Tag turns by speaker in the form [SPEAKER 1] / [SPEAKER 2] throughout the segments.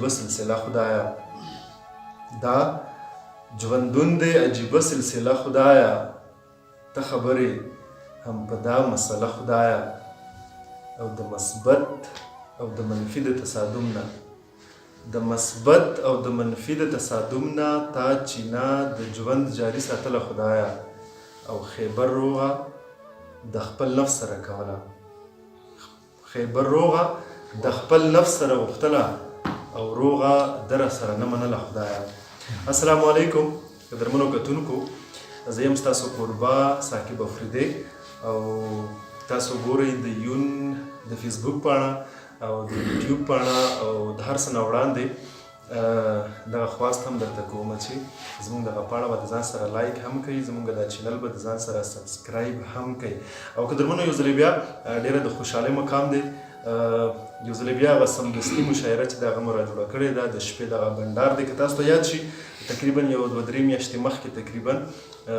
[SPEAKER 1] عجیبه سلسله خدایا دا ژوندون دی عجیبه سلسله خدایا ته خبرې هم په دا مسله خدایا او د مثبت او د منفي د تصادم نه د مثبت او د منفي د تصادم نه تا چینا د ژوند جاري ساتله خدایا او خیبر روغه د خپل نفس سره کوله خیبر روغه د خپل نفس سره غوښتله او روغه در سره نه منله خدایا. السلام علیکم قدرمنو کتونکو، زه یم ستاسو کوربه ثاقب افریدی او تاسو ګورئ د یون د فیسبوک پاڼه او د یوټیوب پاڼه او د هر څه نه وړاندې دغه خواست هم درته کوم چې زموږ دغه پاڼه به د ځان سره لایک هم کوئ، زموږ دا چینل به د ځان سره سبسکرایب هم کوئ. او قدرمنو یو ځلې بیا ډېره د خوشحالۍ مقام دی، یو ځلې بیا هغه سمدستي مشاعره چې د هغه مو راجوړه کړې ده د شپې دغه بنډار دی. که تاسو ته یاد شي تقریبا یو 2-3 میاشتې مخکې تقریبا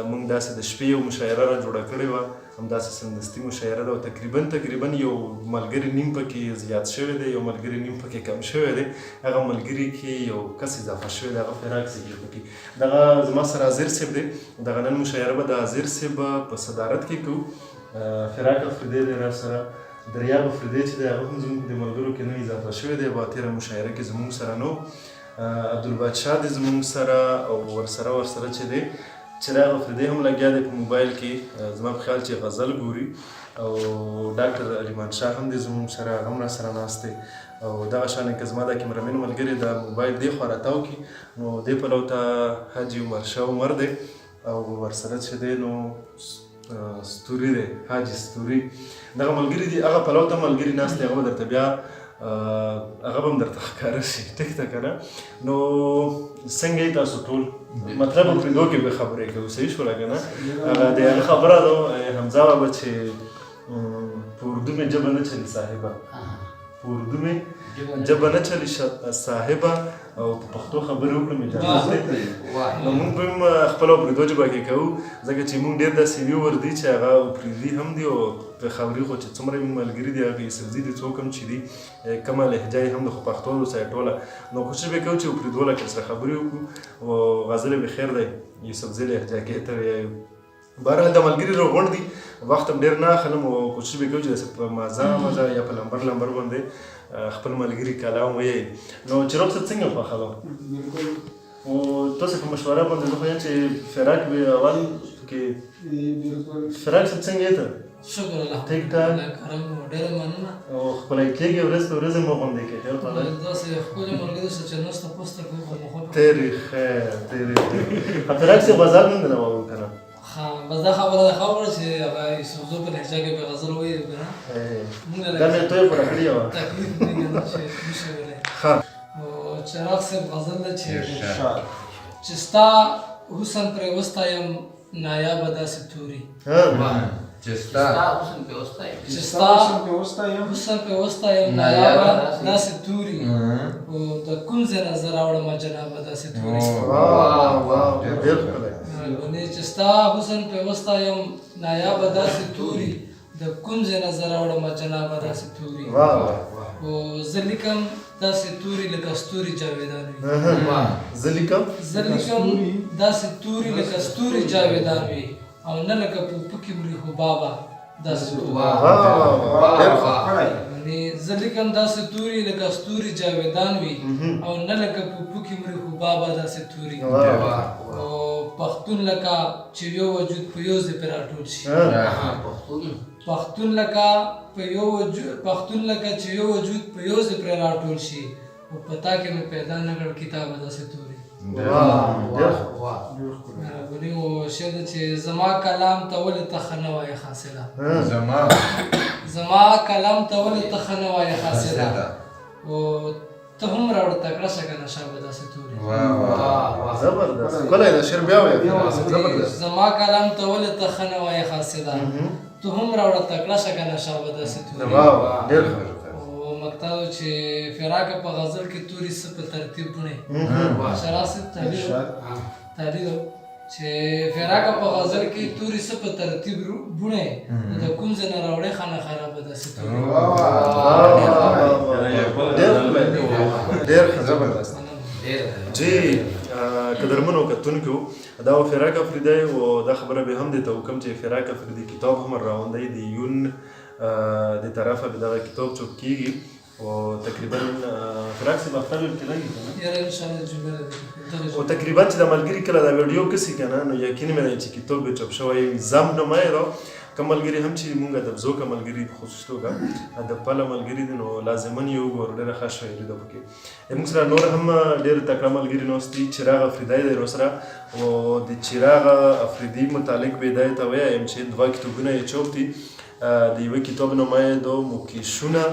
[SPEAKER 1] موږ داسې د شپې یو مشاعره راجوړه کړې وه، همداسې سمدستي مشاعره ده او تقریبا یو ملګري نیم پکې زیات شوی دی، یو ملګري نیم پکې کم شوی دی. هغه ملګري کې یو کس اضافه شوی دی، هغه فراق صاحب دی پکې. دغه زما سره حاضر صاحب دی، دغه نن مشاعره به د حاضر صاحب په صدارت کې کوو. فراق افریدی دی را سره، دریاب افریدی چې دی هغه هم زموږ د ملګرو کې نن اضافه شوی دی، په تېره مشاعره کې زموږ سره نو. عبدالبادشاه دی زموږ سره او ورسره چې دی چراغ افریدی هم لګیا دی په موبایل کې، زما په خیال چې غزل ګوري. او ډاکټر علیمان شاه هم دی زموږ سره، هغه هم راسره ناست دی. او دغه شانې که زما دا کیمرامین ملګري د موبایل دې خوا راتاو کړي نو دې پلو ته حاجي عمر شاه عمر دی او ورسره چې دی نو ستوري دی، حاجي ستوري. دغه ملګري دي، هغه پلو ته ملګري ناست دی، هغه به درته بیا هغه به هم درته ښکاره شي. ټیک ده که نه؟ نو څنګه یې تاسو ټول؟ مطلب اورېدو کې به خبرې کوو، صحیح شوله که نه؟ هغه د هغه خبره ده حمزه بابا چې په اردو مې ژبه نه چلي صاحبه، په اردو مې ژبه نه چلي صاحبه او په پښتو خبرې وکړم اجازه دی. نو موږ به هم خپله اورېدو ژبه کې کوو، ځکه چې موږ ډېر داسې ویور دي چې هغه اورېدي هم دي او پېښوري خو چې څومره مې ملګري دي هغه یوسفزي دي څوک هم چې دي کومه لهجه یې هم د خو پښتو ورسره ټوله. نو کوشش به کوو چې اورېدو لکه سره خبرې وکړو او غزل به خیر دی یوسفزي لهجه کې ته وایو. بهرحال د ملګري راغونډ دي، وخت هم ډېر نه اخلم او کوشش به کوو چې داسې په مزه یا په لمبر باندې خپل ملګري کلام ویل. نو چراغ صاحب څنګه خوښه ده؟ او تاسو په مشوره باندې زه خو یم چې فراق به اول کې فراق صاحب څنګه یې ته؟
[SPEAKER 2] شکر الله
[SPEAKER 1] ټیک ټاک
[SPEAKER 2] ډېره مننه.
[SPEAKER 1] او خپله کېږي ورځ په ورځ مو غونډې کوي
[SPEAKER 2] داسې ښکلي ملګري سره چې نسته پوسته کوو خو مخ
[SPEAKER 1] تېرې خیر فراق صاحب غزل نن نه واورو که نه؟
[SPEAKER 2] بس دا خبره ده چې هغه یوسفزو په لهجه کې به غزل وویل که نه
[SPEAKER 1] دا مې تویه پوره کړې وه
[SPEAKER 2] تکلیف نه چې نشي ویلی. او چراغ صاحب غزل ده چې ستا حسن پرې وستایم نایابه داسې توري، چې ستا حسن پرې وستایم نایابه داسې توري، او د کوم ځای نه زه راوړمه جنابه داسې توري. چې ستا حسن پرې وستایم نایابه داسې توري، د کوم ځای نه زه راوړمه جنابه داسې توري. او زه لیکم داسې توري لکه ستوري جاویدان وي،
[SPEAKER 1] زه لیکم
[SPEAKER 2] داسې توري لکه ستوري جاویدان وي، او نه لکه پوپکې مري خو بابا داسې توري. زه لیکم داسې توري لکه ستوري جاویدان وي، او نه لکه پوپکې مري خو بابا داسې توري. او پښتون لکه چې یو وجود په یو ځای پرې راټول شي، پښتون لکه چې یو وجود په یو ځای پرې راټول شي، او په تا کې مې پیدا نه کړ کتابه داسې توري. مهرباني او شعر ده چې زما کلام ته ولې ته ښه نه وایې حاصله، زما کلام ته ولې ته ښه نه وایې حاصله، او ته هم راوړه تکړه شه که نه شابه داسې توري.
[SPEAKER 1] زبردست ښکلی ده شعر بیا وایه زبردست.
[SPEAKER 2] زما کلام ته ولې ته ښه نه وایې حاصله، ته هم راوړه تکړه شه که نه شابه داسې توري.
[SPEAKER 1] ډېر ښه.
[SPEAKER 2] مقتدو چې فراق په غزل کې توري څه په ترتیب بڼې شراست تحلیل چې فراقه په غزل کې توري څه په ترتیب بونه د کوم ځای نه راوړې خانه خرابه داسې توري
[SPEAKER 1] ډېر زبردست جی قدرمنو کتونکو دا فراق افریدی و دا خبره به هم دیتا وکم چې فراق افریدی کتاب هم راوندی دی یون دی طرفه به دغه کتاب چوب کیږي و تقریبا فراق سی باختر کې لګي
[SPEAKER 2] یاره ان شاء الله جمله
[SPEAKER 1] او تقریبا چې د ملګری کله دا ویډیو کسی کنه نو یقین مې دی چې کتاب به چاپ شوی زم نه مې را کملګری هم چې مونږه د بزو کملګری په خصوص توګه د پله ملګری دي نو لازمن یو ګور ډېره ښه شاعري ده پکې موږ سره نور هم ډېر تکړه ملګري ناست دي چراغ افریدی دی ورسره او د چراغ افریدي متعلق به دا ته وایم چې دوه کتابونه یې چاپ دي د یوه کتاب نامه یې د موکیشونه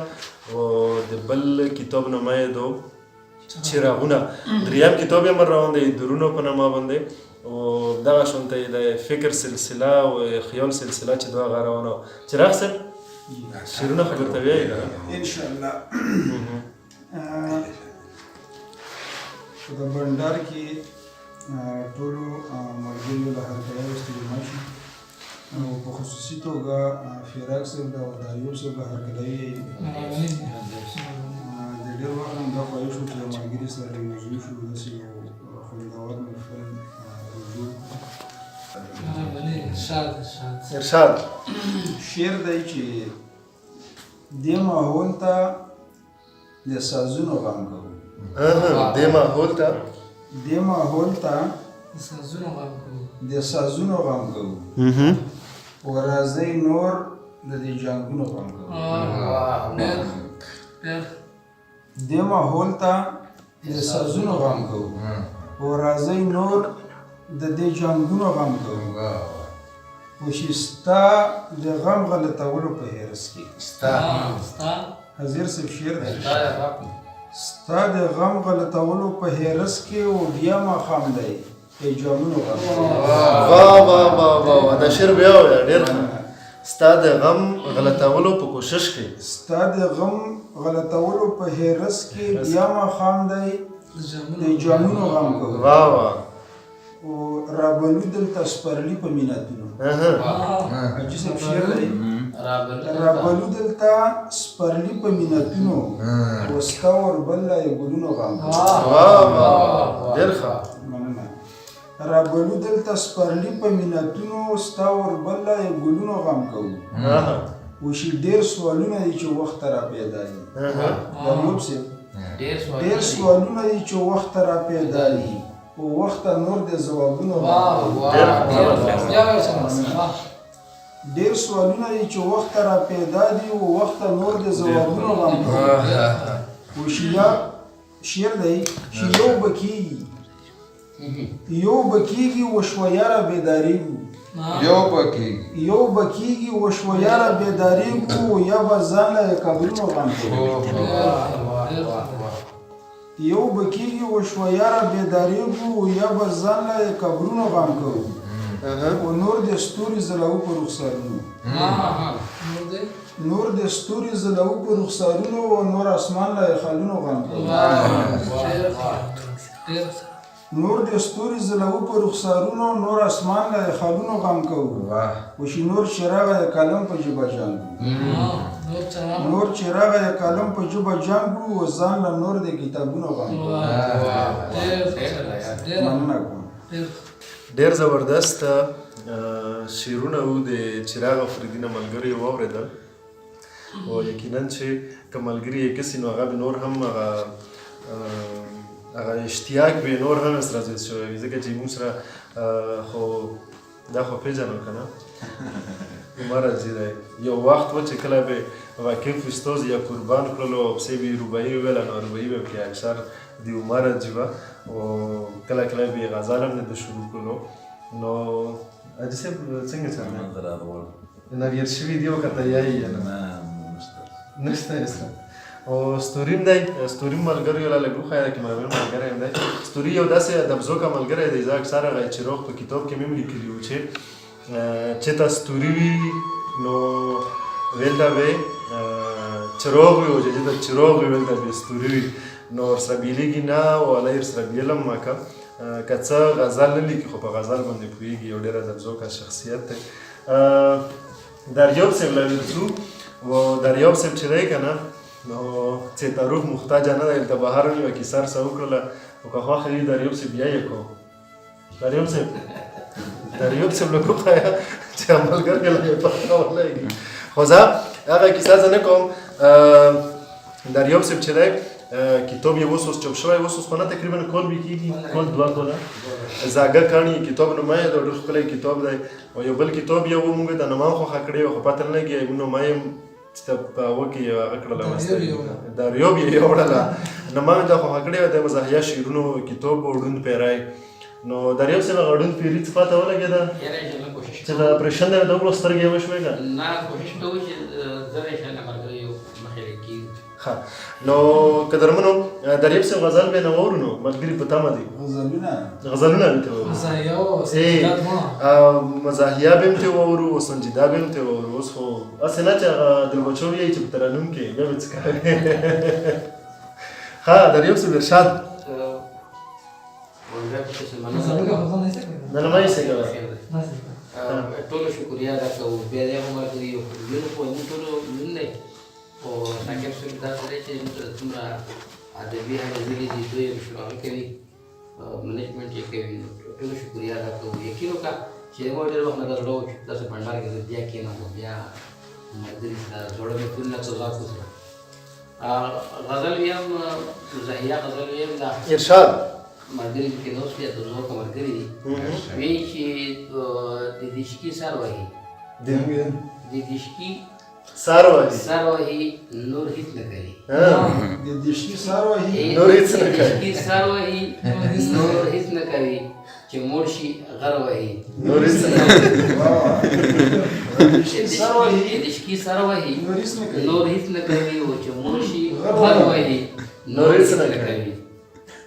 [SPEAKER 1] او د بل کتاب نامه یې د چراغونه دریم کتاب یې راوندی درونو په نامه باندې او دغه شانته د فکر سلسله او خیال سلسله چې دوه غروانه چراغ صاحب شیرونه خبر ته وایي
[SPEAKER 3] ان شاء الله په بندر کې ټولو مرګونو له هرکله استعمال شي او په خصوصي توګه فراق صاحب د دایو صاحب له هرکله د ډېر وخت هم دا خواهش و چې د ملګري سره موضوع شو داسې یو خوندور محفل
[SPEAKER 1] ارشاد
[SPEAKER 3] شعر دی چې دې ماحول ته د سازونو غم کوو
[SPEAKER 1] دې ماحول ته د سازونو غم کوو او راځئ نور د دې جنګونو غم کوو دې ماحول ته د سازونو غم کوو او راځئ نور د دې جنګونو غم کوو وشي ستا د غم غلطولو په هرس کې
[SPEAKER 2] ستا
[SPEAKER 3] حضرت صاحب شعر دی ستا د غم غلطولو په هرس کې او بیا ماښام دی جامونو غم
[SPEAKER 1] واه واه واه واه دا شعر بیا وایه ډېر ستا د غم غلطولو په کوشش کې
[SPEAKER 3] ستا د غم غلطولو په هرس کې بیا ماښام دی د جامونو غم کوو
[SPEAKER 1] واه واه
[SPEAKER 3] او رابلو دلته سپرلي په مینتونو حاجي صاحب شعر دی رابلو دلته سپرلي په مینتونو او ستا وربله یې ګلونو غم کوو
[SPEAKER 1] واه واه ډېر ښه
[SPEAKER 3] مننه رابلو دلته سپرلي په مینتونو ستا وربله یې ګلونو غم کوو وشي ډېر سوالونه دي چې وخت را پیدا دي دریوب صاحب ډېر سوالونه دي چې وخت را پیدا دي او وخت نور د جوابونو ډېر سوالونه دي چې وخت را پیدا دي او وخت نور د جوابونو غم کوو وشي شعر دی چې یو بکیږي وشوه یاره بیداریږو یو بکیږي وشوه یاره بیداریږو یا به ځان له قبرونو غم کوو یو بکیږي وشوه یاره بیداریږو یا به ځان له قبرونو غم کوو او نور د ستوري ځلوو په رخسارونو نور د ستوري ځلوو په رخسارونو او نور اسمان له خالونو غم کوو نور د ستوري ځلوو په رخسارونو نور اسمان له خالونو غم کوو وشي نور چراغ د کلم په ژبه جنګو نور چراغ د کلم په ژبه جنګو او ځان له نور د کتابونو غم کوو مننه کوم
[SPEAKER 1] ډېر زبردست شعرونه وو د چراغ افریدي نه ملګري یې واورېدل او یقینا چې که ملګري یې کسي نو هغه به نور هم هغه اشتیاق به نور هم سره زیات شوی وي ځکه چې موږ سره خو دا خو پېژنو که نه عمر عزیز دی یو وخت و چې کله به واقف استاد یا قربان کړلو او پسې به یې روبایي وویله نو روبایي به پکې اکثر د عمر عجیبه او کله کله به یې غزل هم د شروع کړلو نو حاجي صاحب څنګه چل نویر شوي دي ورته یایي نه نشته نشته او ستوریم دی ستوریم ملګری یو لږ وښایه کې ملګری هم دی ستوري یو داسې ادبزوکه ملګری دی زه اکثره هغه چراغ په کتاب کې مې هم لیکلي وو چې ته ستوري وي نو ویل ته به چراغ وي او چې ته چراغ وي ویل ته به ستوري وي نو ورسره بیلیږي نه او هله یې ورسره بیلم که که څه غزل نه لیکي خو په غزل باندې پوهېږي، یو ډېره ذوقه شخصیت دی. دریاب صاحب له ورځو و دریاب صاحب چې دی که نه نو څېتاروف محتاجه نه دی، دلته بهر مې یوه کیسه ورسره وکړله خو که خوښه وي دریاب صاحب بیا یې کوو. دریاب صاحب له وښایه چې عملګر کې له یې پخه ولګي. خو زه هغه کیسه زه نه کوم. دریاب صاحب چې دی کتاب یې اوس چاپ شوی، اوس خو نه تقریبا کال بې کېږي، کال 2 کاله. زاګه کاڼي کتاب نومی دی، ډېر ښکلی کتاب دی. او یو بل کتاب یې و موږ د نوم هم خوښه کړې وه خو پته نه لګي نوم یې چې په هغه کې هغه کړله دریاب یې یوړله نوم یې ته خوښه کړې وه د مزاحیه شعرونو کتاب و ړوند پیری. نو دریاب صاحب هغه ړوند پیري څه پته ولګېده چې د اپریشن دی د وګړو سترګې یې وشوې که
[SPEAKER 4] نه؟ کوشش کوو چې زه د شان ملګریو مخې کېږي.
[SPEAKER 1] ښه نو قدرمنو دریاب صاحب غزل به نه واورو نو ملګري په تمه دي. غزلونه به ترې واورو، مزاحیه به هم ترې واورو، سنجیده به هم ترې واورو. اوس خو هسې نه چې هغه دلبچو وایي چې په ترنم کې بیا به څه کوې. ښه دریاب صاحب ارشاد نه ما یې څه کوه.
[SPEAKER 4] ټولو شکریه ادا کوو. بیا د هغو ملګریو لون خو زموږ ټولو لون دی خو ناکب صاحب داسې دی چې څومره ادبي هلې دي دوی یې هغه کوي منیجمنټ یې کوي. ټولو شکریه ادا کوو. یقین وکړه چې زموږ ډېر وخت نه د زړه و چې داسې بنډار کې زه بیا کېنم او بیا ملګري سره زړه مې ټول نه تضاد وکړه. غزل ویم زاهیه غزل ویم دا
[SPEAKER 1] ارشاد
[SPEAKER 4] ملګري کې نو څه د زړه ملګري دي وایي چې د دشکي سر وهي د دشکي سر وهي نور هیڅ نه کوي.
[SPEAKER 3] د دشکي سر وهي
[SPEAKER 1] نور هیڅ نه کوي.
[SPEAKER 4] دشکي سر وهي نور هیڅ نه کوي چې مور شي غر وهي
[SPEAKER 1] نور هیڅ نه کوي.
[SPEAKER 4] دشکي سر وهي نور هیڅ نه کوي او چې مور شي غر وهي نور هیڅ نه کوي.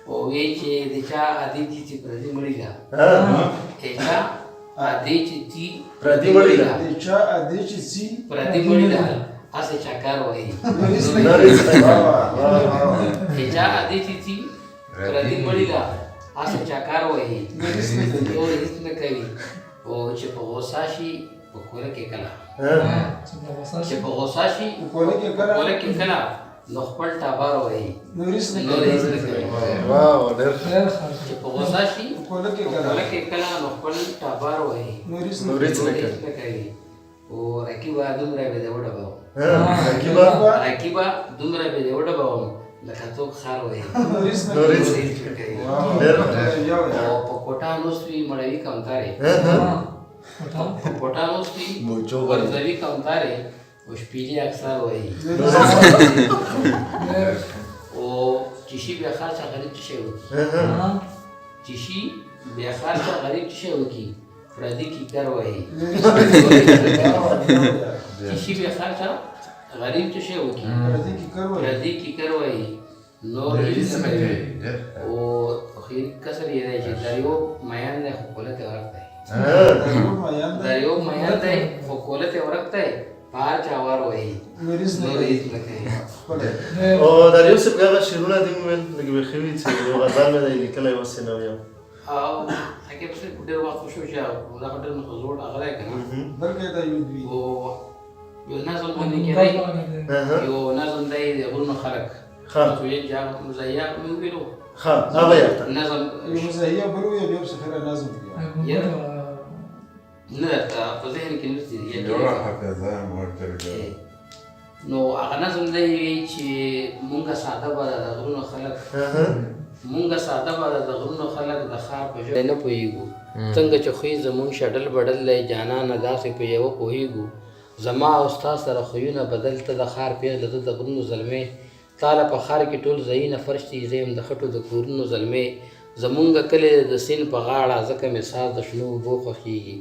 [SPEAKER 4] او وایي چې د چا عادي دي چې پردي مړي ده د چا عادي چې تی
[SPEAKER 1] پردي مړي ده
[SPEAKER 3] د چا عادي چې سی
[SPEAKER 4] پردي مړي ده هسې چکر وایي. د چا عادي چې تی پردي مړي ده هسې چکر وایي نور هیڅ نه کوي. او چې په غوسه شي په کوره کې کله چې په غوسه شي په کوره کې کله نو خپل ټابار وایي نور هیڅ نه کوي. چې په غوسه شي په کوره کې کله نو خپل ټابار وایي نور هیڅ نه کوي. او رقیبه دومره به دې وډباو رقیبه دومره به دې وډباو لکه څوک خار وایي نور هیڅ نه کوي. او په کوټه نوسوي مړوي کمتارې په کوټه نوسوي ورځوي کمتارې او شپېلې اکثر وایي. او چې شي بیا خرچه غریب څه شی وکړي چې شي بیا خرچه غریب څه شی وکړي پردي کیکر وایي. چې شي بیا خرچه غریب څه شی وکړي پردي کیکر وایي نور هیڅ نه کوي. او خیر کسر یې دی چې دریاب میان دی خو کوله ته ورک دی. دریاب میان دی خو کوله ته ورک دی پار چاوار وایي نور هیڅ نه کوي.
[SPEAKER 1] او دریاب صاحب هغه شعرونه دې مې ویل لږ ویښې وي چې یو غزل مې دی لیکلی اوس یې نه ویم.
[SPEAKER 4] حکیم صاحب ډېر وخت خوشو چې دا خو ډېر زوړ هغه دی که نه او یو نظم باندې کېدی یو نظم دی د غرونو خلک ویل چې هغه مزاحیه مې وویلو
[SPEAKER 1] هغه یاد
[SPEAKER 4] نظم
[SPEAKER 3] مزاحیه بل وی بیا څه خره نظم
[SPEAKER 4] نه درته په ذهن کې نشته نو هغه نظم دی چې مونږه ساده به د غرونو خلک مونږه ساده به د غرونو خلک د ښار په ژبه نه پوهېږو څنګه چې خوی زمونږ شډل بډل دی جانانه داسې په یوه پوهېږو زما او ستا سره خویونه بدل ته د ښار پېغله ته د غرونو زلمې تاله په ښار کې ټول ځایونه فرش دي زه یم د خټو د کورونو زلمې زمونږ کلی د سیند په غاړه ځکه مې ساز د شنو اوبو خوښېږي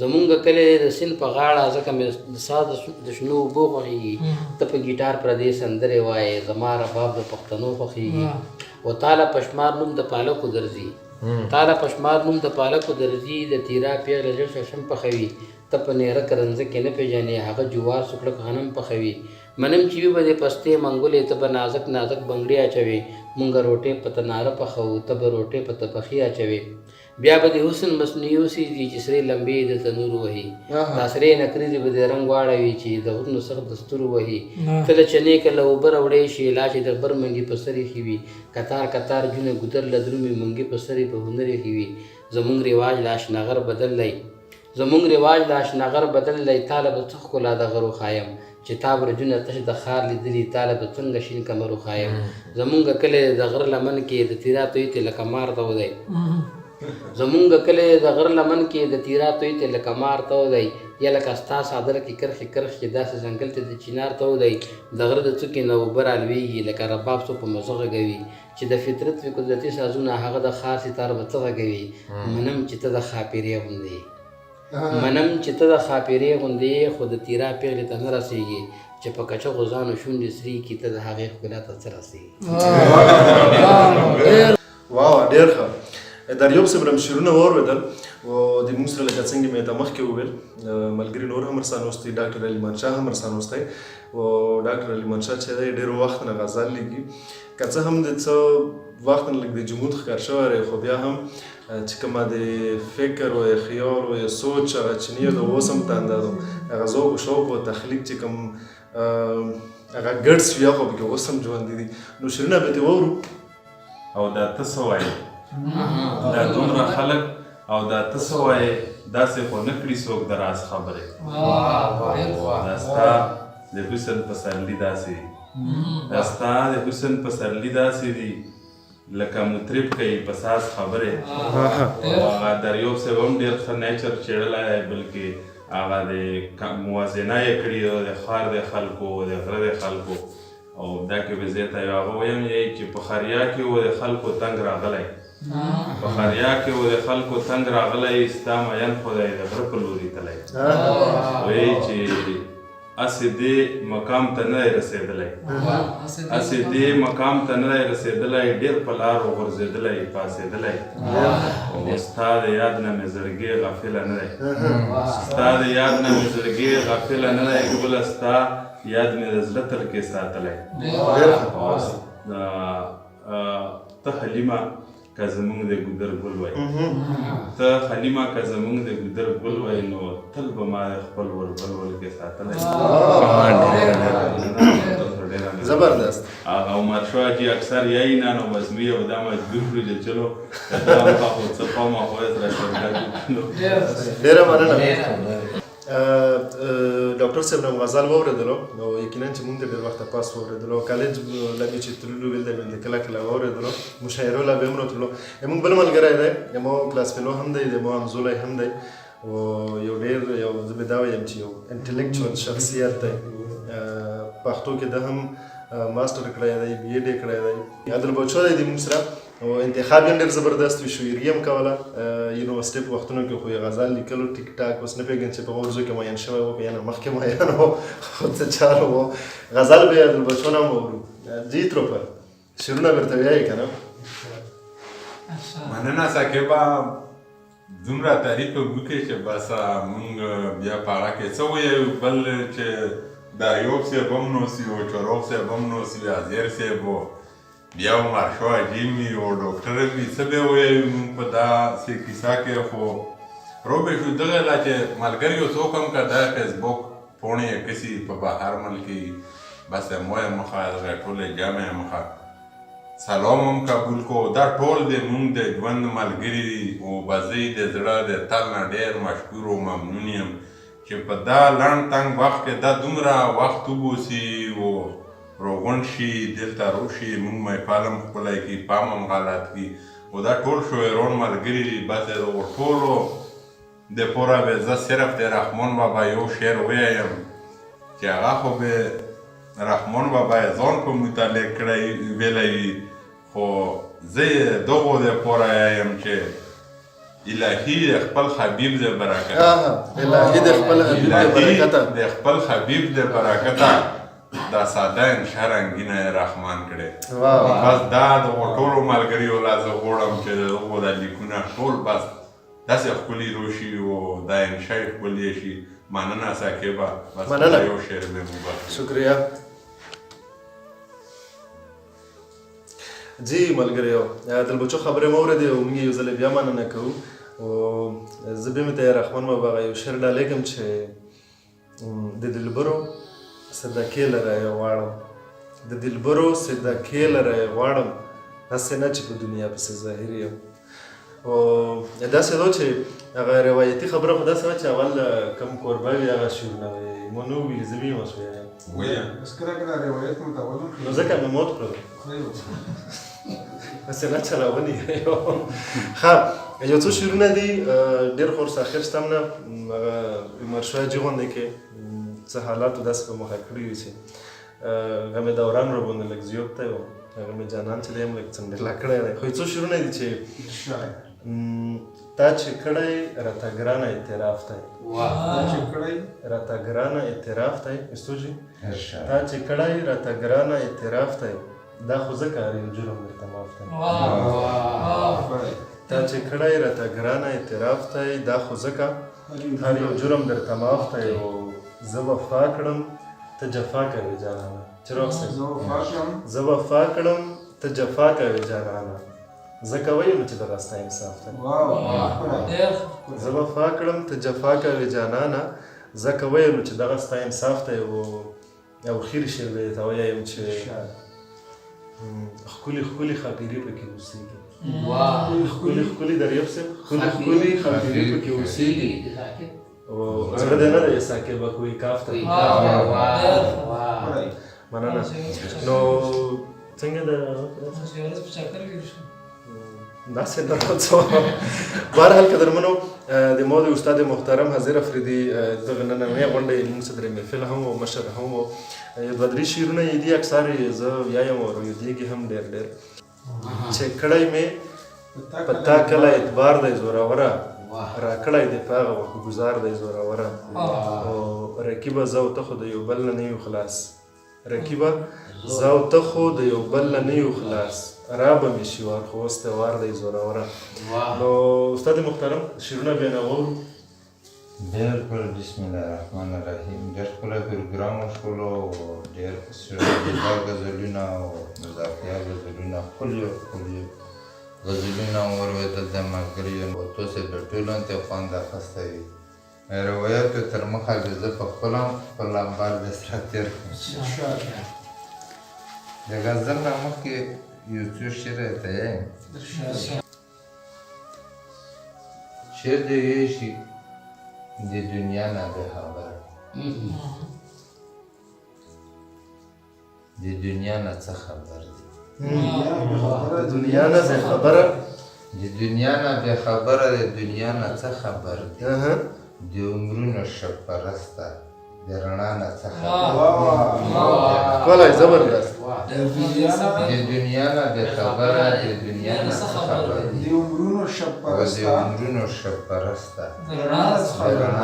[SPEAKER 4] زمونږ کلی د سیند په غاړه ځکه مې ساز د شنو اوبو خوښېږي ته په ګیټار پردې سندرې وایې زما رباب د پښتنو خوښېږي او تاله پشمار نوم د پالکو درځي تاله پشمار نوم د پالکو درځي د تیرا پیغله ژر ششم پخوي ته په نیره کرنځه کې نه پېژنې هغه جوار سوکړک غنم پخوي منم چې وي به د پستې منګولې ته به نازک نازک بنګړې اچوي مونږ روټۍ په تناره پخوو، ته به روټۍ په تپخي اچوې. بیا به د حسن مصنوعي اوسېږي چې سرې لمبې د تنور وهي. دا سرې نکریزې به د رنګ واړوي چې د غرونو سر د ستورو وهي. ته له چنې که له اوبه راوړی شي لا چې د غبر منګي په سر ایښي وي. کتار کتار جونه ګودر له درومې منګي په سر په هنر ایښي وي. زمونږ رواج لا اشنغر بدل دی، زمونږ رواج لا اشنغر بدل دی. تاله به څه ښکلا د غرو ښایم چې تا برجونه تش د ښار لیدلي. تاله به څنګه شین کمرو ښایم. زمونږ کلی د غره لمن کې د تیرا توی ته لکه مار ته دی. زمونږ کلی د غره لمن کې د تیرا توی ته لکه مار ته دی. یا لکه ستا صادره کې کرښې کرښ چې داسې ځنګل ته د چینار ته دی. د غره د څوکې نه اوبه رالویږي لکه رباب څو په مزه غږوي. چې د فطرت وي قدرتي سازونه هغه د ښار ستاره به څه غږوي. منم چې ته د ښاپیرې غوندې، منم چې ته د ښاپیرې غوندې خو د تیرا پیغلې ته نه رسېږي. چې په کچه غوزانو شونډې سرې کي ته د هغې ښکلا ته څه رسېږي.
[SPEAKER 1] واو ډېر ښه. د ایوب صاحب هم شعرونه واورېدل او د موږ سره لکه څنګه مې ته مخکې وویل ملګري نور هم ورسره ناست دي. ډاکټر علیمان شاه هم ورسره ناست دی او ډاکټر علیمان شاه چې دی ډېر وخت نه غزل لیکي. که څه هم د څه وخت نه لږ د جمود ښکار شوی دی خو بیا هم چې کومه د فکر او خیال او سوچ هغه چینی د اوس هم تنده ده هغه ذوق او شوق او تخلیق چې کوم هغه ګډ شوي خو پکې اوس هم ژوندي دي. نو شعرونه به ترې واورو.
[SPEAKER 5] او دا ته څه وایې دا دومره خلک او دا ته څه وایې داسې خو نه کړي څوک د راز خبرې. دا ستا د حسن پسرلي داسې دي، دا ستا د حسن پسرلي داسې دي لکه مطرب کوي په ساز خبرې. هغه د ایوب صاحب هم ډېر ښه نیچر چېړلی دی بلکې هغه د موازنه یې کړې د ښار د خلکو د غره د خلکو. او دا کې به زه ته یو هغه ویم چې په خریا کې و د خلکو تنګ راغلی، په خریا کې و د خلکو تنګ راغلی ستا مین خدای د غره په لوري تلی. وایي چې اسې دې مقام ته نه دی رسېدلی، اسې دې مقام ته نه دی رسېدلی، ډېر په لارو غورځېدلی پاڅېدلی. او ستا د یاد نه مې زړګی غافله نه دی، ستا د یاد نه مې زړګی غافله نه دی. ګله ستا یاد مې د زړه تل کې ساتلی. ته حلیمه که زمونږ د ګودر ګل وای، ته حلیمه که زمونږ د ګودر ګل وای نو تل به ما خپل وربل کې ساتلی.
[SPEAKER 1] زبردست.
[SPEAKER 5] هغه عمر شاه چې اکثر یایي نه نو بس مې یو دا مجبور کړو چې چلو دا هم خو څه قوم خو یې سره شروع.
[SPEAKER 1] ډېره مننه. ډاکټر صاحب نو غزل واورېدلو نو یقینا چې مونږ ډېر وخته پاس واورېدلو کالج لږ چې تللو ویل دی باندې کله کله واورېدلو مشاعرو لا به هم راتلو. زموږ بل ملګری دی زموږ کلاس فیلو هم دی زموږ همزولی هم دی او یو ډېر یو زه به دا وایم چې یو انټلیکچوال شخصیت دی. پښتو کې ده هم ماسټر کړی دی، بي ایډ یې کړی دی. عادل بچو دی د موږ سره او انتخاب یې ډېر زبردست وي. شاعري هم کوله یونیورسټۍ په وختونو کې خو یې غزل لیکلو ټیک ټاک اوس نه پوهېږم چې په غورځو کې مین شوی و که یا نه مخکې مین و خو څه چارو و. غزل به یې عادل بچو نه هم واورو. جی تروپر شعرونه بېرته وایي که نه؟
[SPEAKER 6] مننه ساقبه دومره تعریف وکړې چې بس مونږ بیا په هغه کې څه ووایو بل چې د ایوب صاحب هم نوسي او چروق صاحب هم نوسي ازیر صاحب و بیا عمر شاه عجیم وي او ډاکټر وي څه به ووایو مونږ په داسې کیسه کې خو روبې شو دغه لا چې ملګریو څوک هم که دا فیسبوک پوڼې کسي په بهر ملک کې بس مویه مخه دغه ټولې جامع مخه سلام هم قبول کو. دا ټول د مونږ د ژوند ملګري دي او به زه د زړه د تل نه ډېر مشکور او ممنون یم چې په دا لنډ تنګ وخت کې دا دومره وخت وبوسي او روغون شي دلته روشي مونږ محفل هم ښکلی کړي پام هم غلط کړي او دا ټول شاعران ملګري دي. بس د ټولو دپاره به زه صرف د رحمان بابا یو شعر ووایم چې هغه خو به رحمان بابا یې ځان په متعلق کړی ویلی وي خو زه یې دغو دپاره یم چې الهي د خپل حبیب د برکته
[SPEAKER 1] الهي د خپل حبیب د برکته
[SPEAKER 6] د خپل حبیب د برکته دا ساده انشا رنګینه رحمان کړی. بس دا د ټولو ملګریو لا زه غواړم چې د هغو دا لیکونه ټول بس داسې ښکلي روشي او دا انشا یې ښکلې شي. مننه ساقبه. بس یو شعر مې مبارک.
[SPEAKER 1] شکریه. جی ملګریو د البچو خبرې مو اورېدې او موږ یو ځل بیا مننه کوو او زه بیا مې ته رحمان بابا یو شعر ډالېږم چې د دلبرو صدقې لره یې غواړم د دلبرو صدقې لره یې غواړم هسې نه چې په دنیا پسې ظاهر یم او داسې ده چې هغه روایتي خبره خو داسې وه چې اول کوم کوربه وي هغه شعرونه وایي مو نه وویلي زه بیا مس ویایم
[SPEAKER 3] بس کله کله روایت متولم
[SPEAKER 1] نو ځکه مې موت کړل هسې نه چلاوني ښه یو څو شعرونه دي ډېر خور ساخر شته نه هغه مرشاجي غوندې کې څه حالاتو داسې په مخه کړي وي چې هغه مې دوران راباندې لږ زیات دی او هغه مې جانان چې دی هم لږ څنډېلا کړی دی خو یو څو شعرونه دي چې تا چې کړی راته ګرانه اعتراف دی راته ګرانه اعتراف دی استوجي تا چې کړی راته ګرانه اعتراف دی دا خو ځکه هر یو جرم درته معاف دی تا چې کړی راته ګرانه اعتراف دی دا خو ځکه هر یو جرم درته معاف دی او زه وفا کړم ته جفا کوې جانانه چراغ صاحب زه وفا کړم ته جفا کوې جانانه ځکه ویم چې دغه ستا انصاف دی زه وفا کړم ته جفا کوې جانانه ځکه ویم چې دغه ستا انصاف دی او خیر شعر به یې ته ویایم چې ښکلي ښکلي خاطرې پکې اوسېږي ښکلي دریاب صاحب ښکلي خاطرې پکې اوسېږي او زړه دی نه دی ساکبه کوی کاف ته مننه نو څنګه ده داسې نه څه بهرحال قدرمنو د مو د استاد محترم حاضر افریدي دغه نننۍ غونډې موږ څه درې محفل هم او مشر هم و یو دوه درې شعرونه یې دي اکثر زه ویایم او رویدېږي هم ډېر چې کړی مې په تا کله اعتبار دی زوروره راکړی دی په هغه وخت ګزار دی زوروره او رقیبه زه او ته خو د یو بل نه یو خلاص رقیبه زه او ته خو د یو بل نه یو خلاص رابه مې شي وار خو اوس تهوار دی زوروره نو استاد محترم شعرونه بیا نه واورو
[SPEAKER 7] بالکل بسم الله الرحمن الرحیم ډېر ښکلی پروګرام وشولو او ډېر ښکلي غزلونه او مزاحیه غزلونه ښکلي ښکلي غزلونه واورېدل د ملګریو او تاسو د ټولو ته خوند اخیستی وي روایاتو تر مخه زه په خپله خپل لمبر د سره تېر کړم د غزل نه مخکې یو څو شعر ته یم شعر د ویلی شي د دنیا نه بې خبره د دنیا نه څه خبر دی
[SPEAKER 1] د دنیا نه بې خبره
[SPEAKER 7] د دنیا نه بې خبره د دنیا نه څه خبر دی د عمرونو شب پرسته د رڼا نه څه خبر
[SPEAKER 1] ښکلی زبردست
[SPEAKER 7] د دنیا نه بې خبره د دنیا نه څه خبر دی
[SPEAKER 3] د عمرونو شب
[SPEAKER 7] او د
[SPEAKER 3] پرسته
[SPEAKER 7] عمرونو شب پرسته
[SPEAKER 3] د رڼا نه څه خبر دی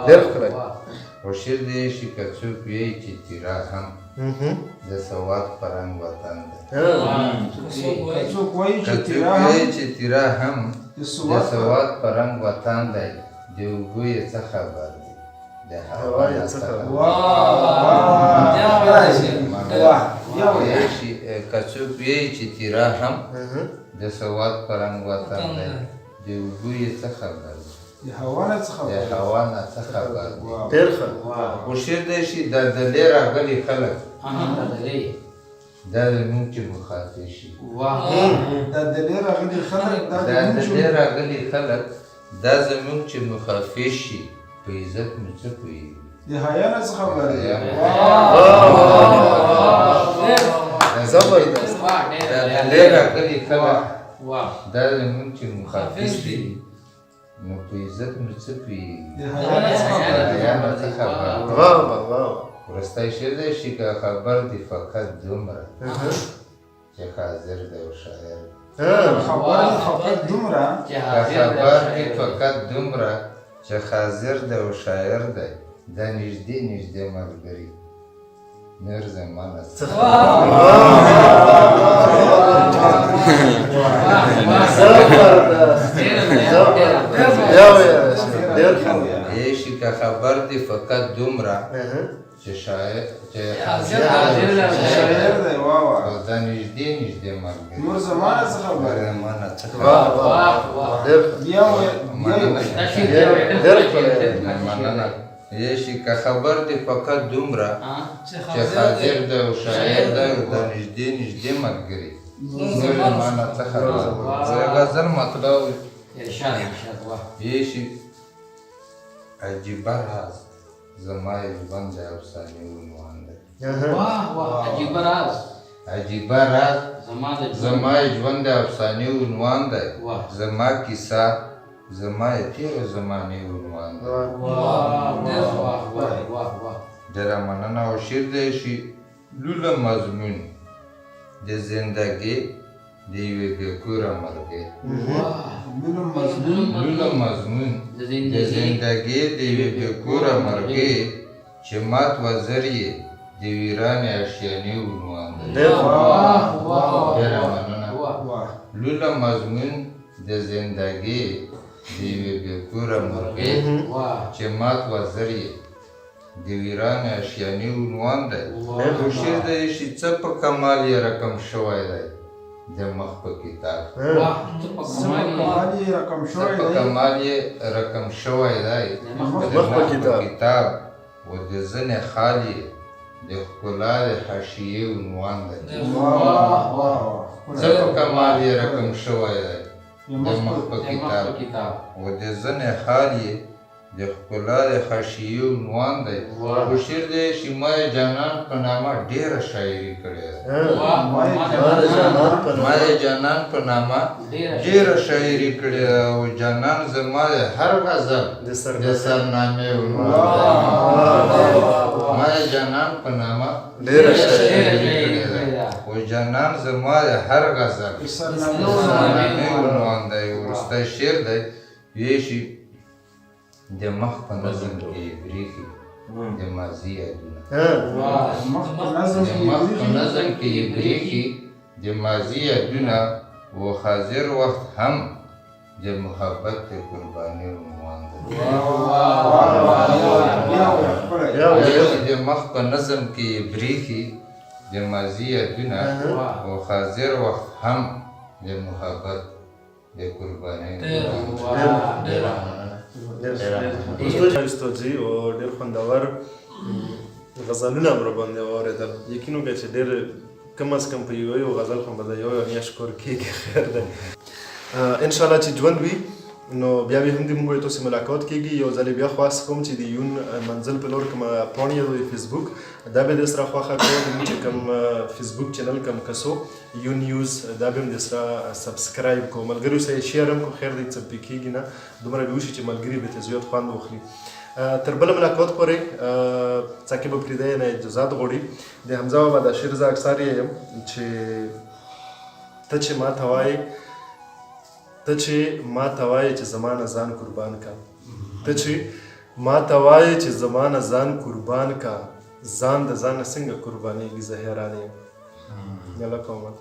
[SPEAKER 1] ډېر ښکلی
[SPEAKER 7] خو شعر دی شي که څوک وایي چې تیرا هم د سواد په رنګ وطن دی
[SPEAKER 3] څوک وایي
[SPEAKER 7] که
[SPEAKER 3] چې
[SPEAKER 7] څوک وایي چې تیرا هم د سواد په رنګ وطن دی د اوبو یې څه خبر دی د هوا یې څه خبر دی که څوک وایي چې تیرا هم د سواد په رنګ وطن دی د اوبو یې څه خبر دی
[SPEAKER 3] د هوا نه څه خبر
[SPEAKER 7] د هوا نه څه خبر دی
[SPEAKER 1] ډېر ښه
[SPEAKER 7] خو شعر دی شي د دلې راغلي خلک دا زموږ چې مخاطب شي
[SPEAKER 3] دا د لې راغلي خلک
[SPEAKER 7] دا دلې راغلي خلک دا زموږ چې مخاطب شي په عزت مو څه پوهېږي
[SPEAKER 3] د حیا نه څه خبر دی
[SPEAKER 1] زبردست
[SPEAKER 7] دا دلې راغلي خلک دا زموږ چې مخاطب شي نو په عزت مو څه پوهېږي
[SPEAKER 3] د حیا نه څه خبر دی
[SPEAKER 7] حیا نه څه خبر دی
[SPEAKER 1] واه
[SPEAKER 7] وروستی شعر دی شي که خبر دی فقط دومره چې حاضر دی او شاعر
[SPEAKER 3] خبر دی فقط دومره
[SPEAKER 7] که خبر دی فقط دومره چې حاضر دی او شاعر دی دا نږدې نږدې ملګري نور زمانه څه
[SPEAKER 1] زبردست ډېر ښه
[SPEAKER 7] یې شي که خبر دی فقط دومره چې شاعر
[SPEAKER 3] شاعر دی واه
[SPEAKER 7] او دا نږدې نږدې ملګری
[SPEAKER 3] نور زمانه څه خبره
[SPEAKER 7] زمانه څه
[SPEAKER 3] بیا
[SPEAKER 7] مننه یشي که خبر دی فقط دومره چې حاضر دی او شاعر دی او دا نږدې نږدې ملګری نور زمانه څه خبره غزل مطلب یشي عجیبه راز زما ژوند د افسانې عنوان دی عجیبه راز زما ژوند د افسانې عنوان دی زما کیسه زما تېرو زمانې عنوان دی ډېره مننه او شعر دی چې لوله مضمون د زندګۍ د یوې بېکوره مرغۍ لوله مضمون د زندګۍ د یوې بېکوره مرغۍ چې مات وزر یې د ویرانې اشیانې عنوان دی ډېره مننه لوله مضمون د زندګۍ د یوې بېکوره مرغۍ چې مات وزر یې د ویرانې اشیانې عنوان دی خو شعر دی چې څه په کمال یې رقم شوی دی د مخ په کتاب څه په کمال یې رقم شوی دی د مخ په کتاب و د ځنې خال یې د ښکلا د حاشیې عنوان دی څه په کمال یې رقم شوی دی د مخ په کتاب و د ځنې خال یې د ښکلا د حاشیې عنوان دی خو شعر دی چې ما یې جانان په نامه ډېره شاعري کړې ده ما یې جانان په نامه ډېره شاعري کړې ده او جانان زما د هر غزل د سرنامې عنوان دی ما یې جانان په نامه ډېره شاعري کړې ده او جانان زما د هر غزل د سرنامې عنوان دی وروستی شعر دی وایي چې د مخ په نظم کې برېښي د ماضي یادونه د مخ په نظم کې برېښي د ماضي یادونه و حاضر وخت هم د محبت د قربانۍ عنوان دی د مخ په نظم کې برېښي د ماضي یادونه و حاضر وخت هم د محبت د قربانۍ عنوان
[SPEAKER 1] استوځي او ډېر خوندور غزلونه هم راباندې واورېدل یقین وکړه چې ډېر کم از کم په یو غزل خو به د یو میاشت کور کېږي خیر دی انشاءالله چې ژوند وي نو بیا به هم د موږ تاسو ملاقات کېږي یو ځل بیا خواست کوم چې د یون منزل په لور کومه پاڼې د فیسبوک دا به د سره خوښه کوم چې کوم فیسبوک چینل کوم کسو یون نیوز دا به هم د سره سبسکرایب کوم ملګرو سره شیر هم کو خیر دی څه پې کېږي نه دومره به وشي چې ملګري به ته زیات خوند واخلي تر بله ملاقات پورې څاکې به پرېږدی نه اجازات غواړي د حمزه بابا دا شعر زه اکثر یې یم چې ته چې ما ته وایې ته چې ما ته وایې چې زما نه ځان قربان کا ته چې ما ته وایې چې زما نه ځان قربان کا ځان د ځان نه څنګه قربانېږي زه حیران یم یاله کومه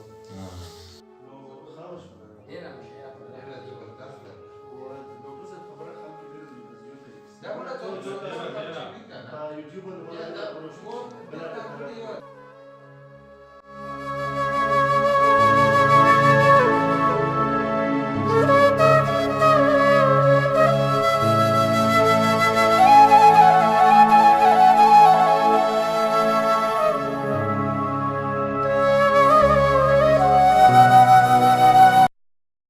[SPEAKER 7] YouTube